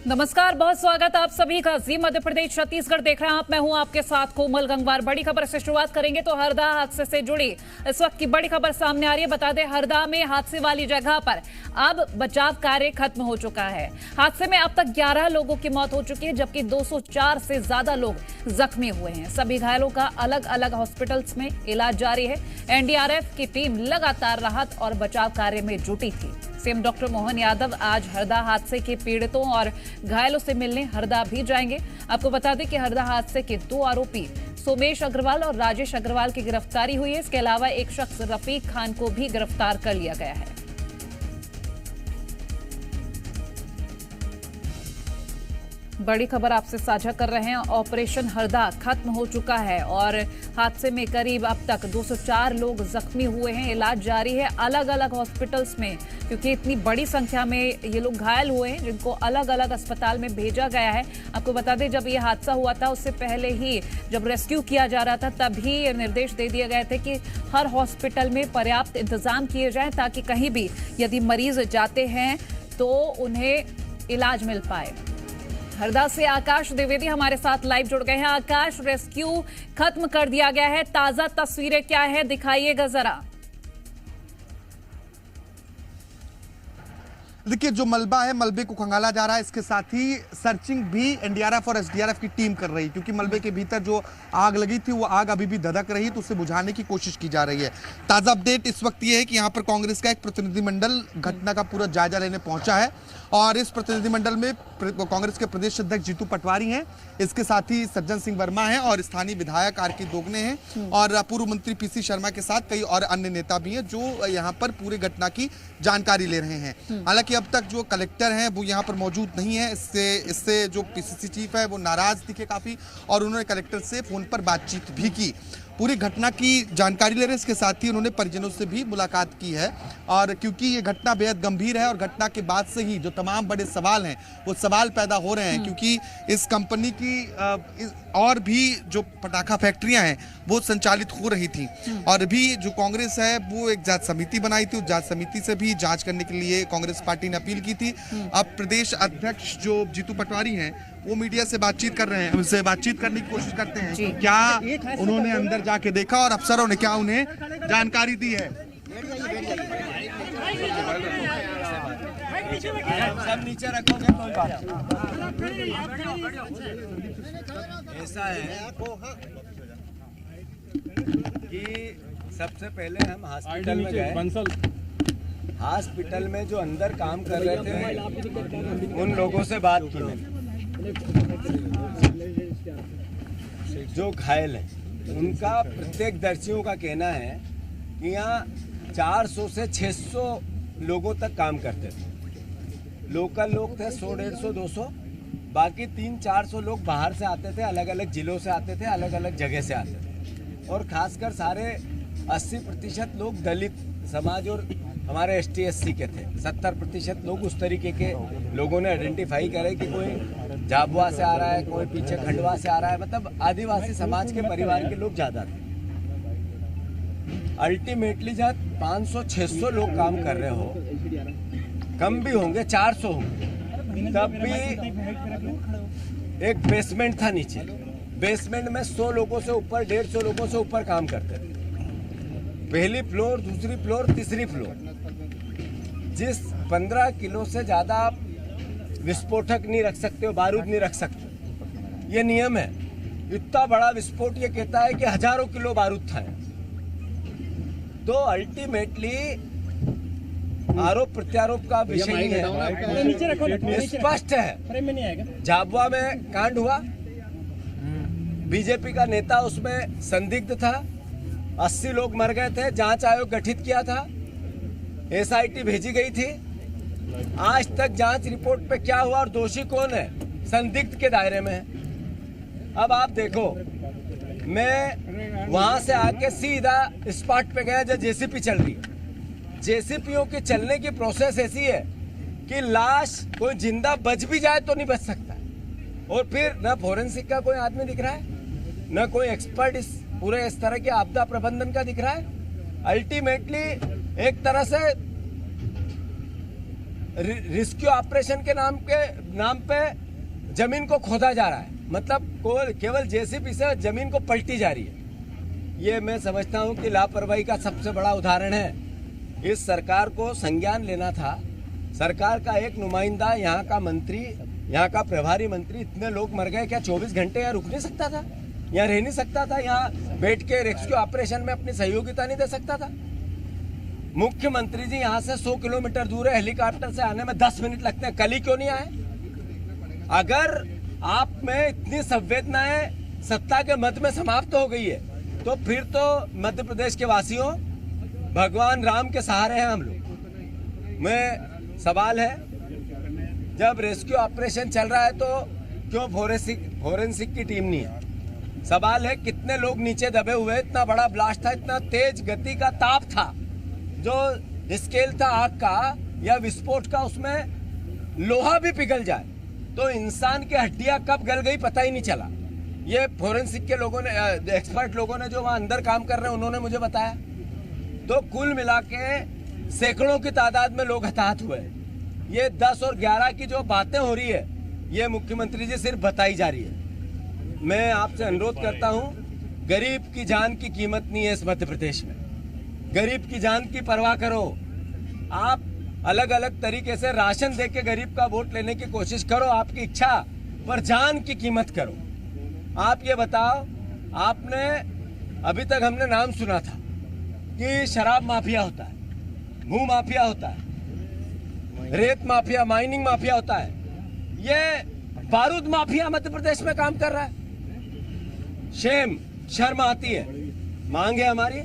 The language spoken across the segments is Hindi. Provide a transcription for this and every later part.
नमस्कार, बहुत स्वागत आप सभी का जी मध्य प्रदेश छत्तीसगढ़ देख रहे हैं आप। मैं हूं आपके साथ कोमल गंगवार। बड़ी खबर से शुरुआत करेंगे तो हरदा हादसे से जुड़ी इस वक्त की बड़ी खबर सामने आ रही है। बता दें, हरदा में हादसे वाली जगह पर अब बचाव कार्य खत्म हो चुका है। हादसे में अब तक 11 लोगों की मौत हो चुकी है, जबकि 204 से ज्यादा लोग जख्मी हुए हैं। सभी घायलों का अलग अलग हॉस्पिटल्स में इलाज जारी है। एनडीआरएफ की टीम लगातार राहत और बचाव कार्य में जुटी थी। सीएम डॉक्टर मोहन यादव आज हरदा हादसे के पीड़ितों और घायलों से मिलने हरदा भी जाएंगे। आपको बता दें कि हरदा हादसे के 2 आरोपी सोमेश अग्रवाल और राजेश अग्रवाल की गिरफ्तारी हुई है। इसके अलावा एक शख्स रफीक खान को भी गिरफ्तार कर लिया गया है। बड़ी खबर आपसे साझा कर रहे हैं। ऑपरेशन हरदा खत्म हो चुका है और हादसे में करीब अब तक 204 लोग जख्मी हुए हैं। इलाज जारी है अलग अलग हॉस्पिटल्स में, क्योंकि इतनी बड़ी संख्या में ये लोग घायल हुए हैं जिनको अलग अलग अस्पताल में भेजा गया है। आपको बता दें, जब ये हादसा हुआ था उससे पहले ही जब रेस्क्यू किया जा रहा था तभी ये निर्देश दे दिए गए थे कि हर हॉस्पिटल में पर्याप्त इंतजाम किए जाएं, ताकि कहीं भी यदि मरीज जाते हैं तो उन्हें इलाज मिल पाए। हरदा से आकाश द्विवेदी हमारे साथ लाइव जुड़ गए हैं। आकाश, रेस्क्यू खत्म कर दिया गया है, ताजा तस्वीरें क्या है, दिखाइएगा जरा। देखिए, जो मलबा है, मलबे को खंगाला जा रहा है। इसके साथ ही सर्चिंग भी एनडीआरएफ और एसडीआरएफ की टीम कर रही है, क्योंकि मलबे के भीतर जो आग लगी थी वो आग अभी भी धधक रही, तो उसे बुझाने की कोशिश की जा रही है। ताज़ा अपडेट इस वक्त ये है कि यहाँ पर कांग्रेस का एक प्रतिनिधिमंडल घटना का पूरा जायजा लेने पहुंचा है और इस प्रतिनिधिमंडल में कांग्रेस के प्रदेश अध्यक्ष जीतू पटवारी हैं, इसके साथ ही सज्जन सिंह वर्मा हैं और स्थानीय विधायक आर के दोगने हैं और पूर्व मंत्री पीसी शर्मा के साथ कई और अन्य नेता भी हैं जो यहाँ पर पूरे घटना की जानकारी ले रहे हैं। हालांकि अब तक जो कलेक्टर हैं वो यहाँ पर मौजूद नहीं है। इससे जो पीसीसी चीफ है वो नाराज दिखे काफी और उन्होंने कलेक्टर से फोन पर बातचीत भी की। पूरी घटना की जानकारी ले रहे हैं। इसके साथ ही उन्होंने परिजनों से भी मुलाकात की है और क्योंकि ये घटना बेहद गंभीर है और घटना के बाद से ही जो तमाम बड़े सवाल हैं वो सवाल पैदा हो रहे हैं, क्योंकि इस कंपनी की और भी जो पटाखा फैक्ट्रियां हैं वो संचालित हो रही थी और भी जो कांग्रेस है वो एक जांच समिति बनाई थी। उस जांच समिति से भी जांच करने के लिए कांग्रेस पार्टी ने अपील की थी। अब प्रदेश अध्यक्ष जो जीतू पटवारी हैं वो मीडिया से बातचीत कर रहे हैं, उनसे बातचीत करने की कोशिश करते हैं कि क्या उन्होंने अंदर जाके देखा और अफसरों ने क्या उन्हें जानकारी दी है। सब नीचे रखोगे कोई बात। ऐसा है कि सबसे पहले हम हॉस्पिटल में गए। हॉस्पिटल में जो अंदर काम कर रहे थे उन लोगों से बात की मैंने। जो घायल हैं उनका प्रत्यक्षदर्शियों का कहना है कि यहाँ 400 से 600 लोगों तक काम करते थे। लोकल लोग थे 100, 150, 200, बाकी 300-400 लोग बाहर से आते थे, अलग अलग जिलों से आते थे, अलग अलग जगह से आते थे और खासकर सारे 80% लोग दलित समाज और हमारे ST SC के थे। 70% लोग उस तरीके के लोगों ने आइडेंटिफाई करे कि कोई झाबुआ से आ रहा है, कोई पीछे खंडवा से आ रहा है, मतलब आदिवासी समाज के परिवार के लोग ज़्यादा थे। अल्टीमेटली जब 500-600 लोग काम कर रहे हो, कम भी होंगे 400 होंगे, तब भी एक बेसमेंट था नीचे। बेसमेंट में 100 लोगों से ऊपर, 150 लोगों से ऊपर काम करते थे। पहली फ्लोर, दूसरी फ्लोर, तीसरी फ्लोर। जिस 15 किलो से ज़्यादा आप विस्फोटक नहीं रख सकते हो, बारूद नहीं रख सकते, ये नियम है। इतना बड़ा विस्फोट ये कहता है कि हजारों किलो बारूद था। तो अल्टीमेटली आरोप प्रत्यारोप का विषय नहीं है, स्पष्ट है। झाबुआ में कांड हुआ, बीजेपी का नेता उसमें संदिग्ध था, 80 लोग मर गए थे, जांच आयोग गठित किया था, SIT भेजी गई थी। आज तक जांच रिपोर्ट पे क्या हुआ और दोषी कौन है, संदिग्ध के दायरे में है। अब आप देखो, मैं वहां से आके सीधा स्पॉट पे गया जब JCP चल रही है। JCPओं के चलने की प्रोसेस ऐसी है कि लाश कोई जिंदा बच भी जाए तो नहीं बच सकता, और फिर न फोरेंसिक का कोई आदमी दिख रहा है, न कोई एक्सपर्ट इस पूरे इस तरह के आपदा प्रबंधन का दिख रहा है। अल्टीमेटली एक तरह से रेस्क्यू ऑपरेशन के नाम पे जमीन को खोदा जा रहा है, मतलब केवल जेसीबी से जमीन को पलटी जा रही है। ये मैं समझता हूं कि लापरवाही का सबसे बड़ा उदाहरण है। इस सरकार को संज्ञान लेना था। सरकार का एक नुमाइंदा, यहाँ का मंत्री, यहाँ का प्रभारी मंत्री, इतने लोग मर गए, क्या 24 घंटे यहाँ रुक नहीं सकता था? यहाँ रह नहीं सकता था? यहाँ बैठ के रेस्क्यू ऑपरेशन में अपनी सहयोगिता नहीं दे सकता था? मुख्यमंत्री जी यहाँ से 100 किलोमीटर दूर है, हेलीकॉप्टर से आने में 10 मिनट लगते हैं, कल ही क्यों नहीं आए? अगर आप में इतनी संवेदनाएं सत्ता के मद में समाप्त हो गई है, तो फिर तो मध्य प्रदेश के वासियों, भगवान राम के सहारे हैं हम लोग। मैं सवाल है, जब रेस्क्यू ऑपरेशन चल रहा है तो क्यों फोरेंसिक की टीम नहीं है? सवाल है, कितने लोग नीचे दबे हुए? इतना बड़ा ब्लास्ट था, इतना तेज गति का ताप था, जो स्केल था आग का या विस्फोट का, उसमें लोहा भी पिघल जाए तो इंसान की हड्डियां कब गल गई पता ही नहीं चला। ये फोरेंसिक के लोगों ने, एक्सपर्ट लोगों ने जो वहां अंदर काम कर रहे हैं, उन्होंने मुझे बताया। तो कुल मिला के सैकड़ों की तादाद में लोग हताहत हुए। ये 10 और 11 की जो बातें हो रही है, ये मुख्यमंत्री जी सिर्फ बताई जा रही है। मैं आपसे अनुरोध करता हूं, गरीब की जान की कीमत नहीं है इस मध्य प्रदेश में। गरीब की जान की परवाह करो। आप अलग अलग तरीके से राशन दे के गरीब का वोट लेने की कोशिश करो, आपकी इच्छा, पर जान की कीमत करो। आप ये बताओ, आपने अभी तक हमने नाम सुना था कि शराब माफिया होता है, भू माफिया होता है, रेत माफिया, माइनिंग माफिया होता है। ये बारूद माफिया मध्य प्रदेश में काम कर रहा है। शर्म आती है। मांग है हमारी,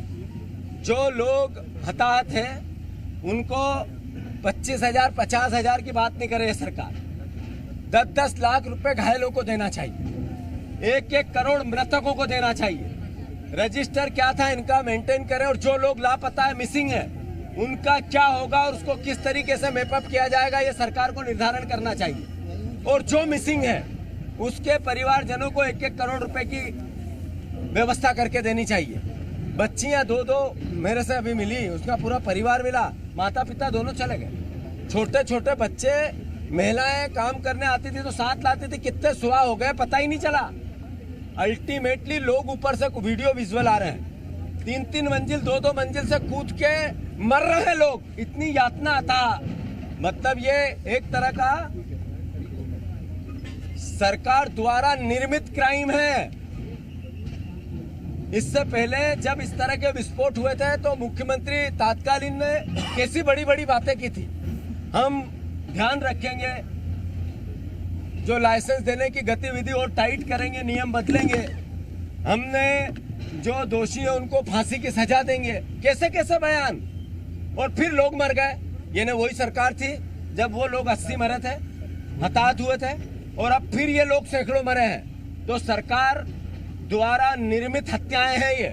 जो लोग हताहत हैं उनको 25,000 50,000 की बात नहीं कर रही है सरकार। 10-10 लाख रुपए घायलों को देना चाहिए, 1-1 करोड़ मृतकों को देना चाहिए। रजिस्टर क्या था इनका मेंटेन करें, और जो लोग लापता है, मिसिंग है, उनका क्या होगा और उसको किस तरीके से मैपअप किया जाएगा, ये सरकार को निर्धारण करना चाहिए। और जो मिसिंग है उसके परिवारजनों को 1-1 करोड़ रुपए की व्यवस्था करके देनी चाहिए। बच्चियां 2-2 मेरे से अभी मिली, उसका पूरा परिवार मिला, माता पिता दोनों चले गए। छोटे छोटे बच्चे, महिलाएं काम करने आती थी तो साथ लाती थी, कितने सुहा हो गए पता ही नहीं चला। अल्टीमेटली लोग ऊपर से वीडियो विजुअल आ रहे हैं, 3-3 मंजिल 2-2 मंजिल से कूद के मर रहे हैं लोग, इतनी यातना था। मतलब ये एक तरह का सरकार द्वारा निर्मित क्राइम है। इससे पहले जब इस तरह के विस्फोट हुए थे तो मुख्यमंत्री तात्कालीन ने कैसी बड़ी बड़ी बातें की थी। हम ध्यान रखेंगे, जो लाइसेंस देने की गतिविधि और टाइट करेंगे, नियम बदलेंगे, हमने जो दोषी है उनको फांसी की सजा देंगे। कैसे कैसे बयान, और फिर लोग मर गए। ये न वही सरकार थी जब वो लोग 80 मरे थे, हताहत हुए थे, और अब फिर ये लोग सैकड़ों मरे हैं। तो सरकार द्वारा निर्मित हत्याएं हैं ये।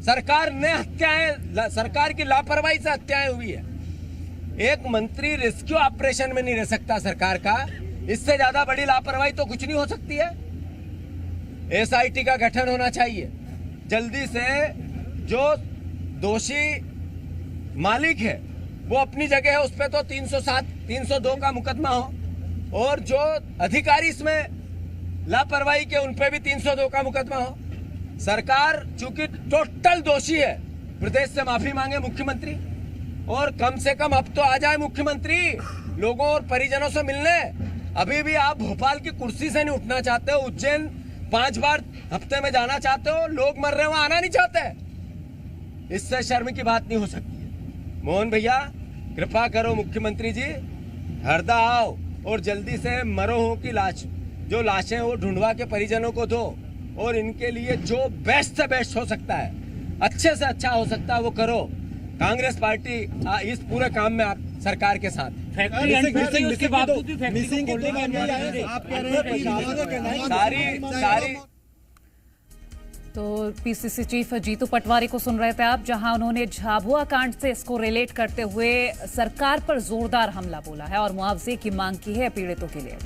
सरकार ने हत्याएं, सरकार की लापरवाही से हत्याएं हुई है। एक मंत्री रेस्क्यू ऑपरेशन में नहीं रह सकता सरकार का, इससे ज्यादा बड़ी लापरवाही तो कुछ नहीं हो सकती है। एसआईटी का गठन होना चाहिए जल्दी से। जो दोषी मालिक है वो अपनी जगह है, उस पर तो 307 302 का मुकदमा हो, और जो अधिकारी इसमें लापरवाही के, उन पे भी 302 का मुकदमा हो। सरकार चूंकि टोटल दोषी है, प्रदेश से माफी मांगे मुख्यमंत्री, और कम से कम अब तो आ जाए मुख्यमंत्री लोगों और परिजनों से मिलने। अभी भी आप भोपाल की कुर्सी से नहीं उठना चाहते हो, उज्जैन 5 बार हफ्ते में जाना चाहते हो, लोग मर रहे हो, आना नहीं चाहते। इससे शर्म की बात नहीं हो सकती है। मोहन भैया कृपा करो, मुख्यमंत्री जी हरदा आओ और जल्दी से मरों की लाश, जो लाशें वो ढूंढवा के परिजनों को दो, और इनके लिए जो बेस्ट से बेस्ट हो सकता है, अच्छे से अच्छा हो सकता है वो करो। कांग्रेस पार्टी इस पूरे काम में आप सरकार के साथ। सारी तो पीसीसी चीफ जीतू पटवारी को सुन रहे थे आप, जहां उन्होंने झाबुआ कांड से इसको रिलेट करते हुए सरकार पर जोरदार हमला बोला है और मुआवजे की मांग की है पीड़ितों के लिए।